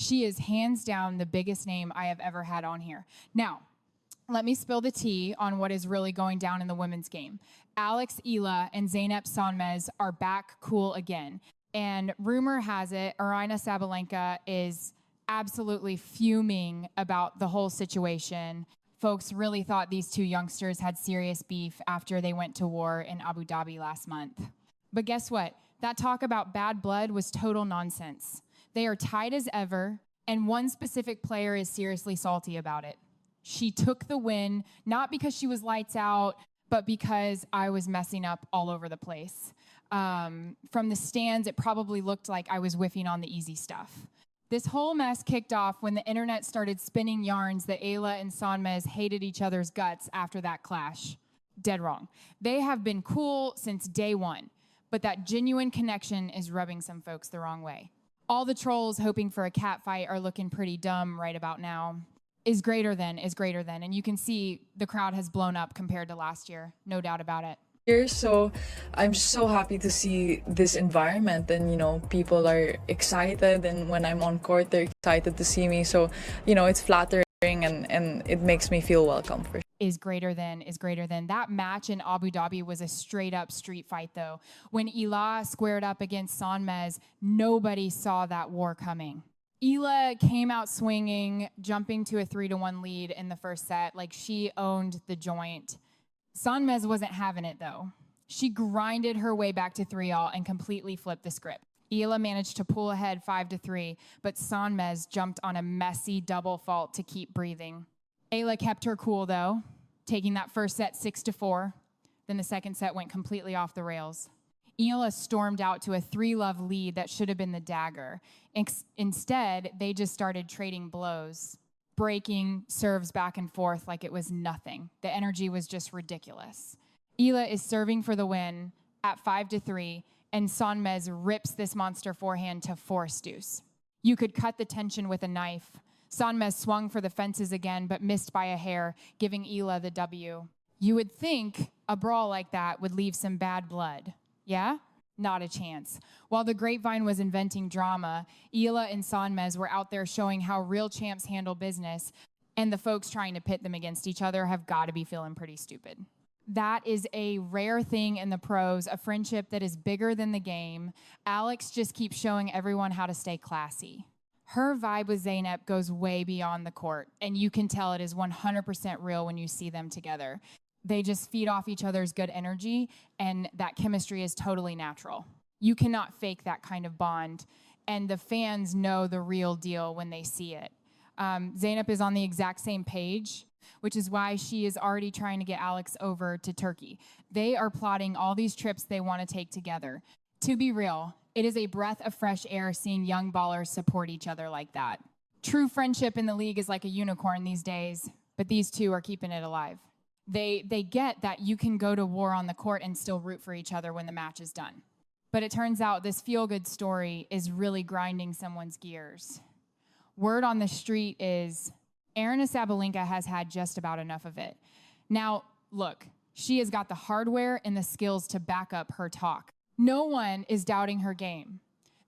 She is hands down the biggest name I have ever had on here. Now, let me spill the tea on what is really going down in the women's game. Alex, Eala, and Zeynep Sonmez are back cool again. And rumor has it, Aryna Sabalenka is absolutely fuming about the whole situation. Folks really thought these two youngsters had serious beef after they went to war in Abu Dhabi last month. But guess what? That talk about bad blood was total nonsense. They are tied as ever, and one specific player is seriously salty about it. She took the win, not because she was lights out, but because I was messing up all over the place. From the stands, it probably looked like I was whiffing on the easy stuff. This whole mess kicked off when the internet started spinning yarns that Eala and Sonmez hated each other's guts after that clash. Dead wrong. They have been cool since day one, but that genuine connection is rubbing some folks the wrong way. All the trolls hoping for a cat fight are looking pretty dumb right about now. Is greater than, and you can see the crowd has blown up compared to last year, no doubt about it. So I'm so happy to see this environment, and people are excited, and when I'm on court they're excited to see me, so it's flattering and it makes me feel welcome. For is greater than. That match in Abu Dhabi was a straight up street fight though. When Eala squared up against Sonmez, nobody saw that war coming. Eala came out swinging, jumping to a 3-1 lead in the first set like she owned the joint. Sonmez wasn't having it though. She grinded her way back to 3-all and completely flipped the script. Eala managed to pull ahead 5-3, but Sonmez jumped on a messy double fault to keep breathing. Eala kept her cool though, taking that first set 6-4. Then the second set went completely off the rails. Eala stormed out to a 3-love lead that should have been the dagger. Instead, they just started trading blows, breaking serves back and forth like it was nothing. The energy was just ridiculous. Eala is serving for the win at 5-3, and Sonmez rips this monster forehand to force deuce. You could cut the tension with a knife. Sonmez swung for the fences again, but missed by a hair, giving Eala the W. You would think a brawl like that would leave some bad blood. Yeah? Not a chance. While the grapevine was inventing drama, Eala and Sonmez were out there showing how real champs handle business, and the folks trying to pit them against each other have got to be feeling pretty stupid. That is a rare thing in the pros, a friendship that is bigger than the game. Alex just keeps showing everyone how to stay classy. Her vibe with Zeynep goes way beyond the court, and you can tell it is 100% real when you see them together. They just feed off each other's good energy, and that chemistry is totally natural. You cannot fake that kind of bond, and the fans know the real deal when they see it. Zeynep is on the exact same page, which is why she is already trying to get Alex over to Turkey. They are plotting all these trips they want to take together. To be real, it is a breath of fresh air seeing young ballers support each other like that. True friendship in the league is like a unicorn these days, but these two are keeping it alive. They get that you can go to war on the court and still root for each other when the match is done. But it turns out this feel-good story is really grinding someone's gears. Word on the street is Aryna Sabalenka has had just about enough of it. Now, look, she has got the hardware and the skills to back up her talk. No one is doubting her game.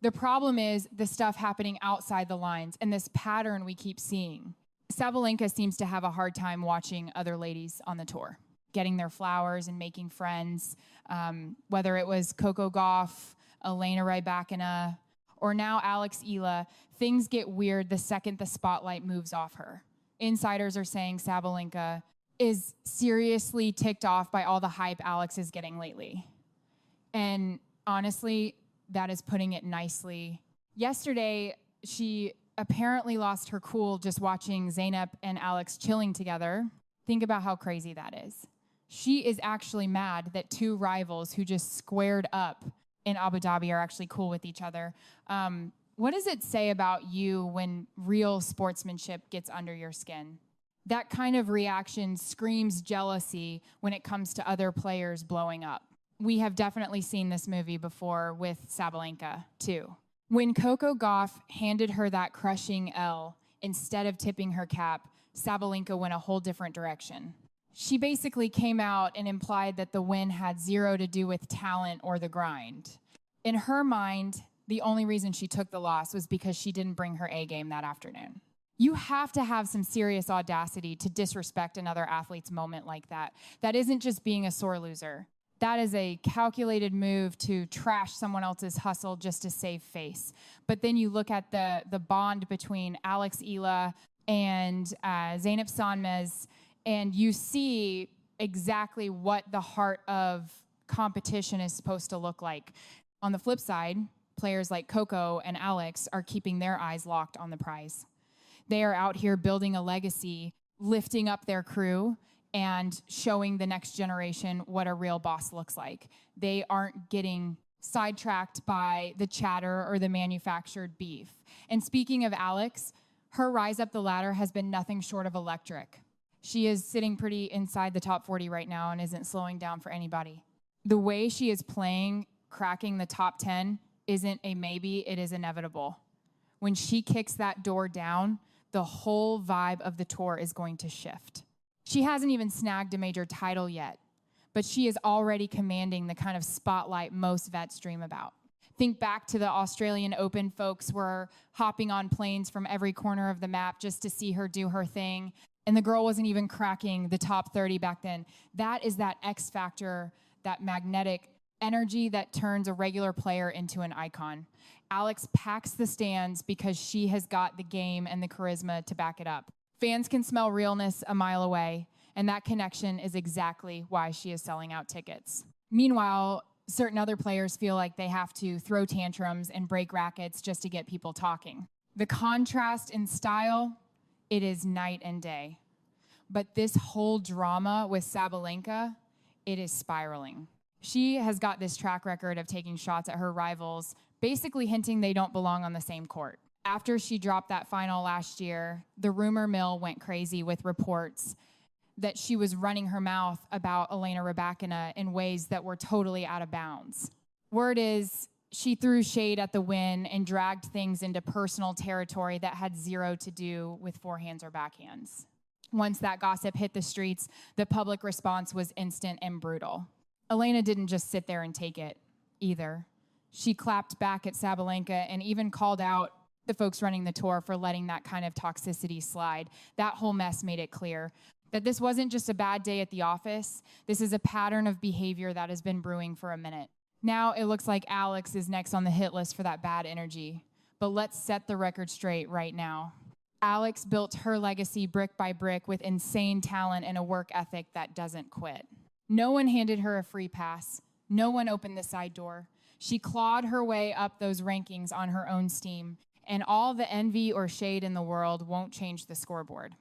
The problem is the stuff happening outside the lines and this pattern we keep seeing. Sabalenka seems to have a hard time watching other ladies on the tour, getting their flowers and making friends, whether it was Coco Gauff, Elena Rybakina, or now Alex Eala. Things get weird the second the spotlight moves off her. Insiders are saying Sabalenka is seriously ticked off by all the hype Alex is getting lately. And honestly, that is putting it nicely. Yesterday, she apparently lost her cool just watching Zeynep and Alex chilling together. Think about how crazy that is. She is actually mad that two rivals who just squared up in Abu Dhabi are actually cool with each other. What does it say about you when real sportsmanship gets under your skin? That kind of reaction screams jealousy when it comes to other players blowing up. We have definitely seen this movie before with Sabalenka, too. When Coco Gauff handed her that crushing L, instead of tipping her cap, Sabalenka went a whole different direction. She basically came out and implied that the win had zero to do with talent or the grind. In her mind, The only reason she took the loss was because she didn't bring her A game that afternoon. You have to have some serious audacity to disrespect another athlete's moment like that. That isn't just being a sore loser. That is a calculated move to trash someone else's hustle just to save face. But then you look at the bond between Alex Eala and Zeynep Sonmez, and you see exactly what the heart of competition is supposed to look like. On the flip side, players like Coco and Alex are keeping their eyes locked on the prize. They are out here building a legacy, lifting up their crew, and showing the next generation what a real boss looks like. They aren't getting sidetracked by the chatter or the manufactured beef. And speaking of Alex, her rise up the ladder has been nothing short of electric. She is sitting pretty inside the top 40 right now and isn't slowing down for anybody. The way she is playing, cracking the top 10, isn't a maybe, it is inevitable. When she kicks that door down, the whole vibe of the tour is going to shift. She hasn't even snagged a major title yet, but she is already commanding the kind of spotlight most vets dream about. Think back to the Australian Open. Folks were hopping on planes from every corner of the map just to see her do her thing, and the girl wasn't even cracking the top 30 back then. That is that X factor, that magnetic energy that turns a regular player into an icon. Alex packs the stands because she has got the game and the charisma to back it up. Fans can smell realness a mile away, and that connection is exactly why she is selling out tickets. Meanwhile, certain other players feel like they have to throw tantrums and break rackets just to get people talking. The contrast in style, it is night and day. But this whole drama with Sabalenka, it is spiraling. She has got this track record of taking shots at her rivals, basically hinting they don't belong on the same court. After she dropped that final last year, the rumor mill went crazy with reports that she was running her mouth about Elena Rybakina in ways that were totally out of bounds. Word is she threw shade at the win and dragged things into personal territory that had zero to do with forehands or backhands. Once that gossip hit the streets, the public response was instant and brutal. Elena didn't just sit there and take it either. She clapped back at Sabalenka and even called out the folks running the tour for letting that kind of toxicity slide. That whole mess made it clear that this wasn't just a bad day at the office. This is a pattern of behavior that has been brewing for a minute. Now it looks like Alex is next on the hit list for that bad energy. But let's set the record straight right now. Alex built her legacy brick by brick with insane talent and a work ethic that doesn't quit. No one handed her a free pass. No one opened the side door. She clawed her way up those rankings on her own steam, and all the envy or shade in the world won't change the scoreboard.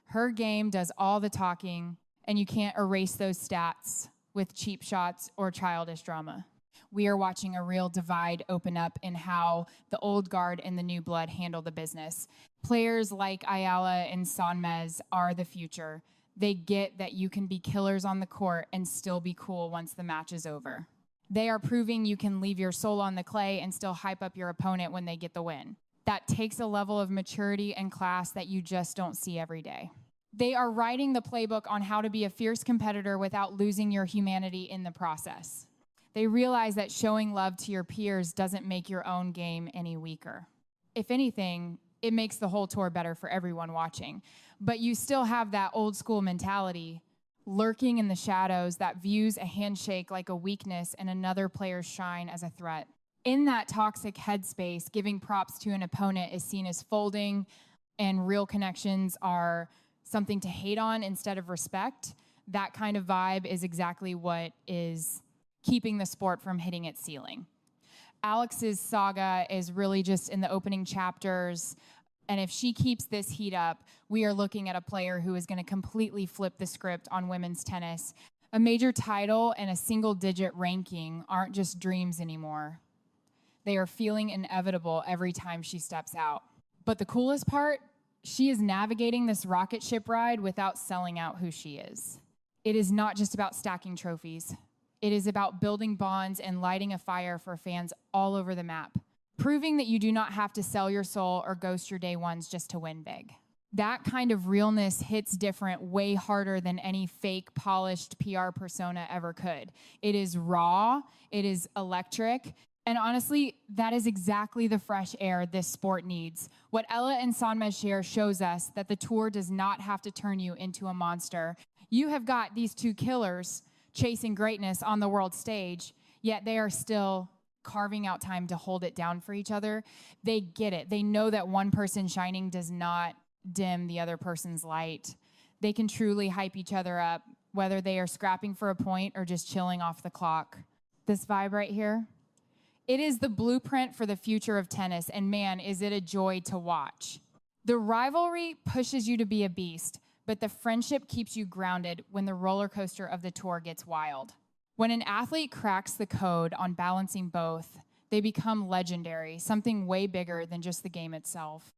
Her game does all the talking, and you can't erase those stats with cheap shots or childish drama. We are watching a real divide open up in how the old guard and the new blood handle the business. Players like Eala and Sonmez are the future. They get that you can be killers on the court and still be cool once the match is over. They are proving you can leave your soul on the clay and still hype up your opponent when they get the win. That takes a level of maturity and class that you just don't see every day. They are writing the playbook on how to be a fierce competitor without losing your humanity in the process. They realize that showing love to your peers doesn't make your own game any weaker. If anything, it makes the whole tour better for everyone watching. But you still have that old school mentality lurking in the shadows that views a handshake like a weakness and another player's shine as a threat. In that toxic headspace, giving props to an opponent is seen as folding, and real connections are something to hate on instead of respect. That kind of vibe is exactly what is keeping the sport from hitting its ceiling. Alex's saga is really just in the opening chapters, and if she keeps this heat up, we are looking at a player who is going to completely flip the script on women's tennis. A major title and a single-digit ranking aren't just dreams anymore. They are feeling inevitable every time she steps out. But the coolest part, she is navigating this rocket ship ride without selling out who she is. It is not just about stacking trophies. It is about building bonds and lighting a fire for fans all over the map, proving that you do not have to sell your soul or ghost your day ones just to win big. That kind of realness hits different way harder than any fake, polished PR persona ever could. It is raw, it is electric, And honestly, that is exactly the fresh air this sport needs. What Eala and Sonmez share shows us that the tour does not have to turn you into a monster. You have got these two killers chasing greatness on the world stage, yet they are still carving out time to hold it down for each other. They get it. They know that one person shining does not dim the other person's light. They can truly hype each other up, whether they are scrapping for a point or just chilling off the clock. This vibe right here, it is the blueprint for the future of tennis, and man, is it a joy to watch. The rivalry pushes you to be a beast, but the friendship keeps you grounded when the roller coaster of the tour gets wild. When an athlete cracks the code on balancing both, they become legendary, something way bigger than just the game itself.